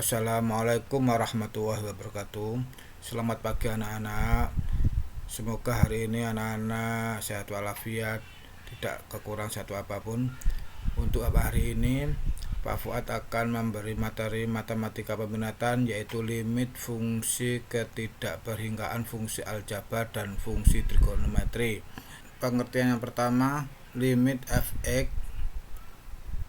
Assalamualaikum warahmatullahi wabarakatuh. Selamat pagi anak-anak. Semoga hari ini anak-anak sehat walafiat, tidak kekurang satu apapun. Untuk hari ini Pak Fuad akan memberi materi matematika peminatan, yaitu limit fungsi ketidakperhinggaan, fungsi aljabar, dan fungsi trigonometri. Pengertian yang pertama, limit fx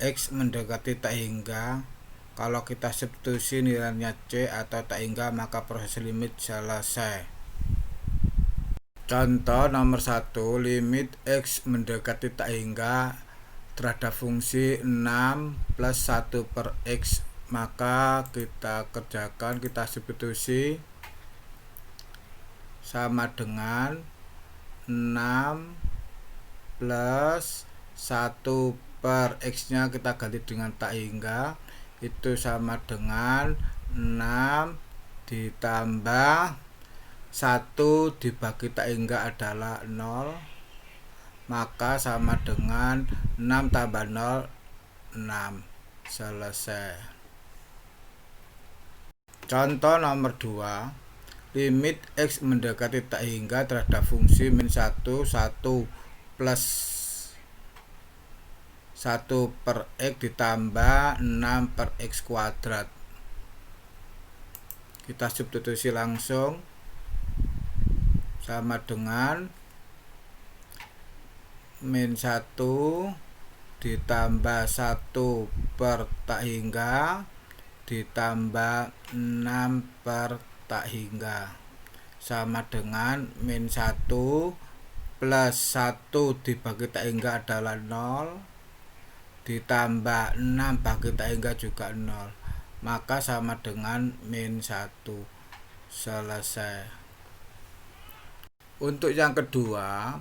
x mendekati tak hingga. Kalau kita substitusi nilainya C atau tak hingga, maka proses limit selesai. Contoh nomor 1, limit X mendekati tak hingga terhadap fungsi 6 plus 1 per X. Maka kita kerjakan, kita substitusi sama dengan 6 plus 1 per X nya kita ganti dengan tak hingga, itu sama dengan 6 ditambah 1 dibagi tak hingga adalah 0, maka sama dengan 6 tambah 0, 6. Selesai. Contoh nomor 2, limit X mendekati tak hingga terhadap fungsi min 1, 1 plus 1 per X ditambah 6 per X kuadrat. Kita substitusi langsung, sama dengan min 1 ditambah 1 per tak hingga ditambah 6 per tak hingga, sama dengan min 1 plus 1 dibagi tak hingga adalah 0, ditambah 6 bagi tak hingga juga 0, maka sama dengan min 1. Selesai. Untuk yang kedua,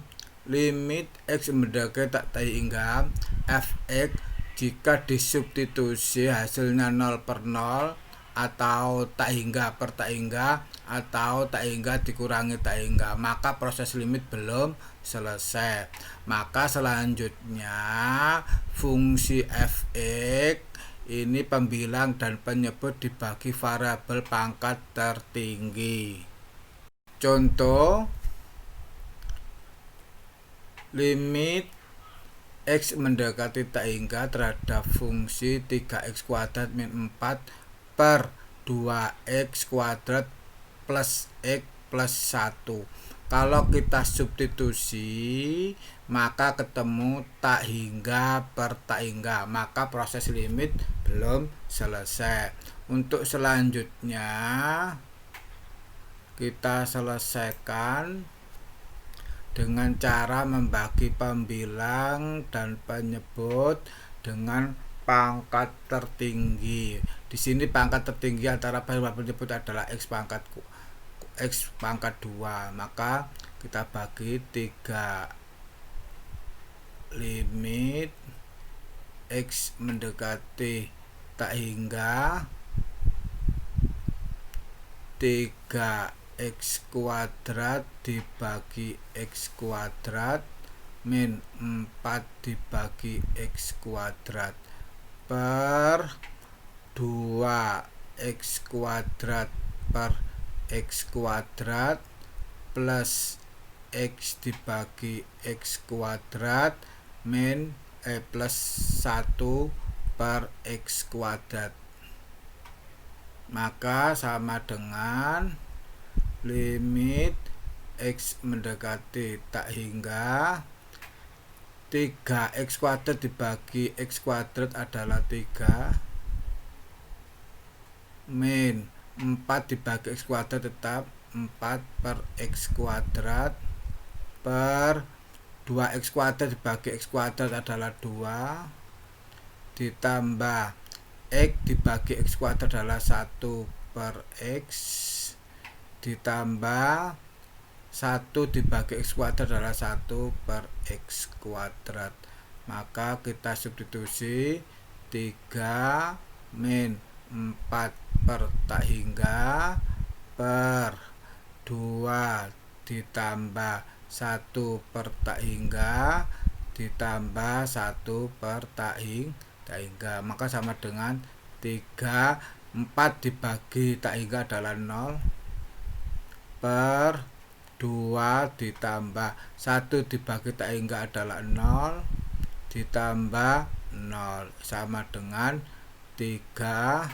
limit X mendekati tak hingga fx jika disubstitusi hasilnya 0 per 0 atau tak hingga per tak hingga atau tak hingga dikurangi tak hingga, maka proses limit belum selesai. Maka selanjutnya fungsi fx ini pembilang dan penyebut dibagi variabel pangkat tertinggi. Contoh, limit X mendekati tak hingga terhadap fungsi 3x kuadrat min 4 per 2x kuadrat plus X plus 1. Kalau kita substitusi, maka ketemu tak hingga per tak hingga, maka proses limit belum selesai. Untuk selanjutnya kita selesaikan dengan cara membagi pembilang dan penyebut dengan pangkat tertinggi. Di sini pangkat tertinggi antara variabel penyebut adalah x pangkat 2. Maka kita bagi 3. Limit X mendekati tak hingga 3x kuadrat dibagi x kuadrat min 4 dibagi x kuadrat per 2x kuadrat per x kuadrat plus x dibagi x kuadrat min plus 1 per x kuadrat, maka sama dengan limit X mendekati tak hingga 3x kuadrat dibagi x kuadrat adalah 3 min 4 dibagi x kuadrat tetap 4 per x kuadrat per 2x kuadrat dibagi x kuadrat adalah 2 ditambah x dibagi x kuadrat adalah 1 per x ditambah 1 dibagi x kuadrat adalah 1 per x kuadrat. Maka kita substitusi 3 min 4 per tak hingga per 2 ditambah 1 per tak hingga ditambah 1 per tak hingga, maka sama dengan 3 4 dibagi tak hingga adalah 0 per 2 ditambah 1 dibagi tak hingga adalah 0 ditambah 0 sama dengan 3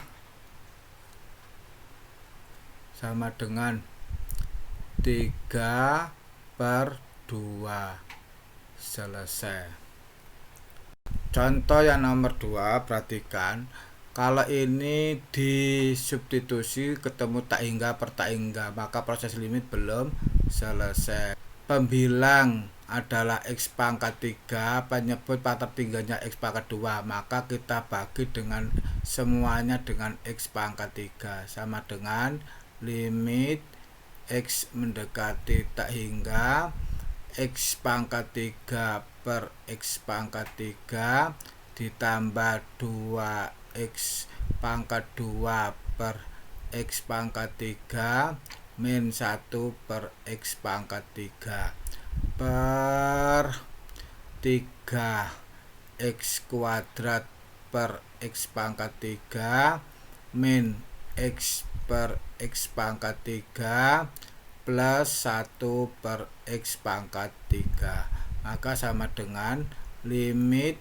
per 2. Selesai. Contoh yang nomor 2, perhatikan. Kalau ini disubstitusi ketemu tak hingga per tak hingga, maka proses limit belum selesai. Pembilang adalah X pangkat 3, penyebut pangkat tingginya X pangkat 2, maka kita bagi dengan semuanya dengan X pangkat 3 sama dengan limit X mendekati tak hingga X pangkat 3 per X pangkat 3 ditambah 2X pangkat 2 per X pangkat 3 min 1 per X pangkat 3 per 3X kuadrat per X pangkat 3 min X per X pangkat 3 plus 1 per X pangkat 3, maka sama dengan limit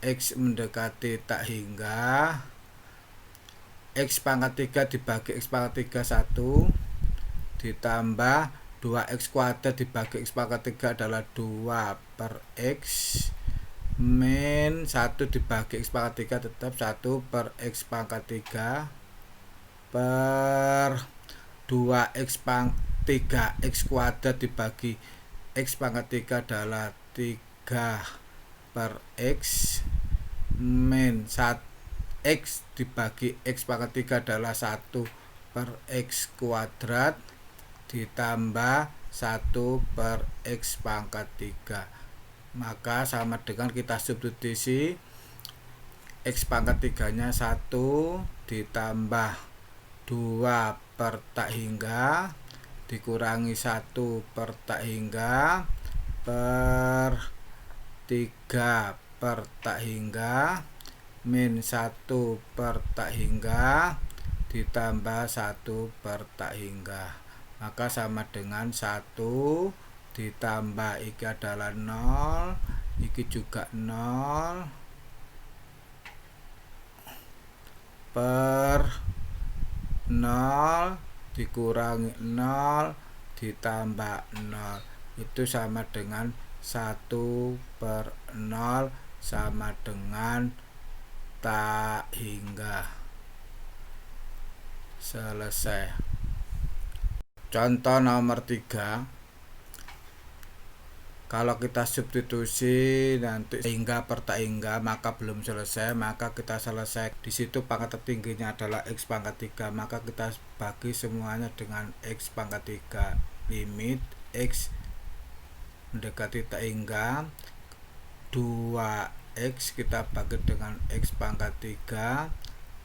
X mendekati tak hingga X pangkat 3 dibagi X pangkat 3 1 ditambah 2X kuadrat dibagi X pangkat 3 adalah 2 per X min 1 dibagi X pangkat 3 tetap 1 per X pangkat 3 per 2X pangkat 3X kuadrat dibagi X pangkat 3 adalah 3 per X min 1 X dibagi X pangkat 3 adalah 1 per X kuadrat ditambah 1 per X pangkat 3, maka sama dengan kita substitusi X pangkat 3 nya 1 ditambah 2 per tak hingga dikurangi 1 per tak hingga per 3 per tak hingga min 1 per tak hingga ditambah 1 per tak hingga, maka sama dengan 1 ditambah iki adalah 0, iki juga 0 per 0 dikurangi 0 ditambah 0, itu sama dengan 1 per 0 sama dengan tak hingga. Selesai. Contoh nomor 3, kalau kita substitusi nanti hingga per tak hingga maka belum selesai, maka kita selesai. Di situ pangkat tertingginya adalah X pangkat 3, maka kita bagi semuanya dengan X pangkat 3. Limit X mendekati tak hingga 2X kita bagi dengan X pangkat 3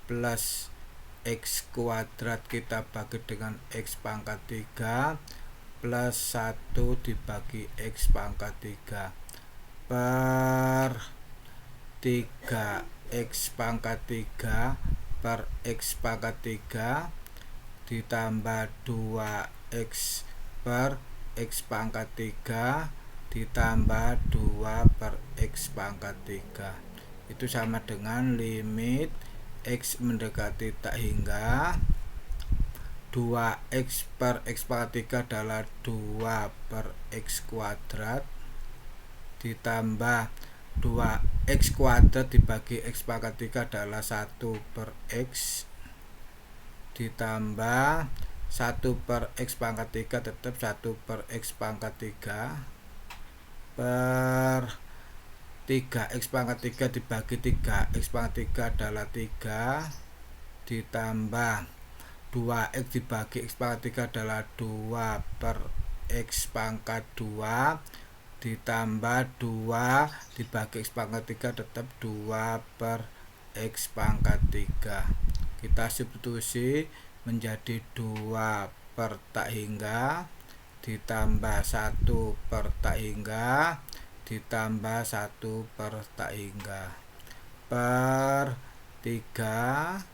plus X kuadrat kita bagi dengan X pangkat 3 plus 1 dibagi X pangkat 3 per 3X pangkat 3 per X pangkat 3 ditambah 2X per X pangkat 3 ditambah 2 per X pangkat 3, itu sama dengan limit X mendekati tak hingga 2X per X pangkat 3 adalah 2 per X kuadrat ditambah 2X kuadrat dibagi X pangkat 3 adalah 1 per X ditambah 1 per X pangkat 3 tetap 1 per X pangkat 3 per 3X pangkat 3 dibagi 3X pangkat 3 adalah 3 ditambah 2X dibagi X pangkat 3 adalah 2 per X pangkat 2 ditambah 2 dibagi X pangkat 3 tetap 2 per X pangkat 3. Kita substitusi menjadi 2 per tak hingga ditambah 1 per tak hingga ditambah 1 per tak hingga per 3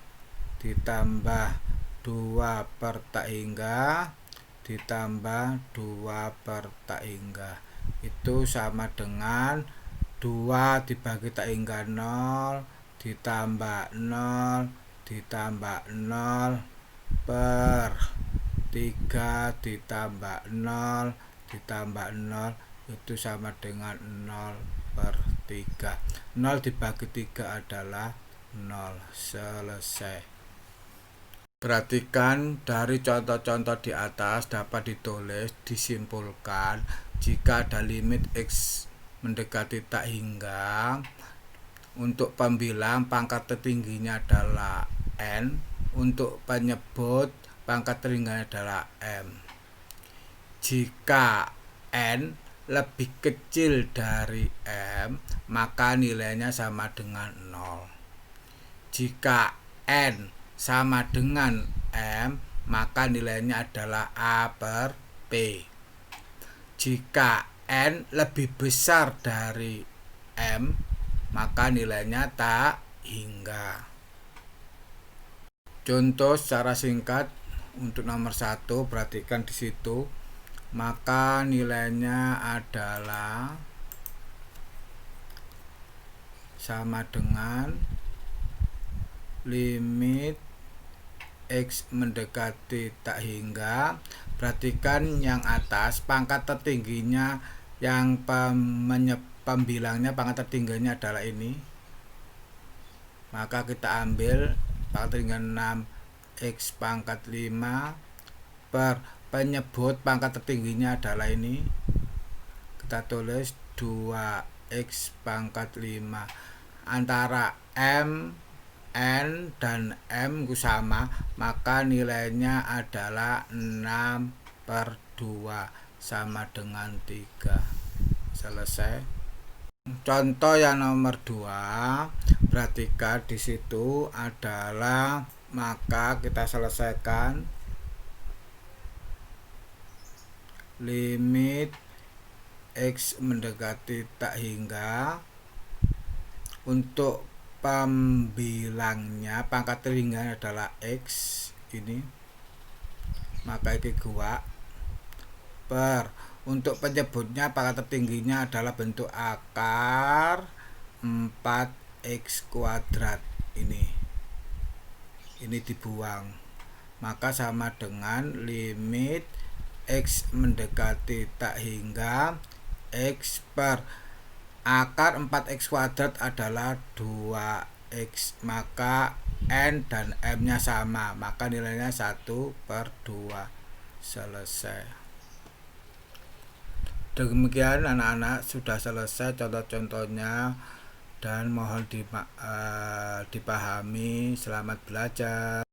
ditambah 2 per tak hingga ditambah 2 per tak hingga. Itu sama dengan 2 dibagi tak hingga 0 ditambah 0 ditambah 0 per 3 ditambah 0 ditambah 0 itu sama dengan 0 per 3. 0 dibagi 3 adalah 0. Selesai. Perhatikan dari contoh-contoh di atas dapat ditulis disimpulkan jika ada limit X mendekati tak hingga, untuk pembilang pangkat tertingginya adalah N, untuk penyebut pangkat tertingginya adalah M. Jika N lebih kecil dari M, maka nilainya sama dengan 0. Jika N sama dengan M, maka nilainya adalah A per P. Jika N lebih besar dari M, maka nilainya tak hingga. Contoh secara singkat untuk nomor 1, perhatikan di situ. Maka nilainya adalah sama dengan limit X mendekati tak hingga. Perhatikan yang atas, pangkat tertingginya yang pembilangnya pangkat tertingginya adalah ini. Maka kita ambil pangkat tertinggi 6 X pangkat 5 per penyebut pangkat tertingginya adalah ini. Kita tulis 2X pangkat 5. Antara M, N dan M sama, maka nilainya adalah 6 per 2 sama dengan 3. Selesai. Contoh yang nomor 2, perhatikan di situ adalah, maka kita selesaikan limit X mendekati tak hingga. Untuk pembilangnya pangkat tertingginya adalah X ini, maka ini 2 per, untuk penyebutnya pangkat tertingginya adalah bentuk akar 4X kuadrat ini dibuang, maka sama dengan limit X mendekati tak hingga X per akar 4X kuadrat adalah 2X, maka N dan M nya sama, maka nilainya 1 per 2. Selesai. Demikian anak-anak, sudah selesai contoh-contohnya dan mohon dipahami. Selamat belajar.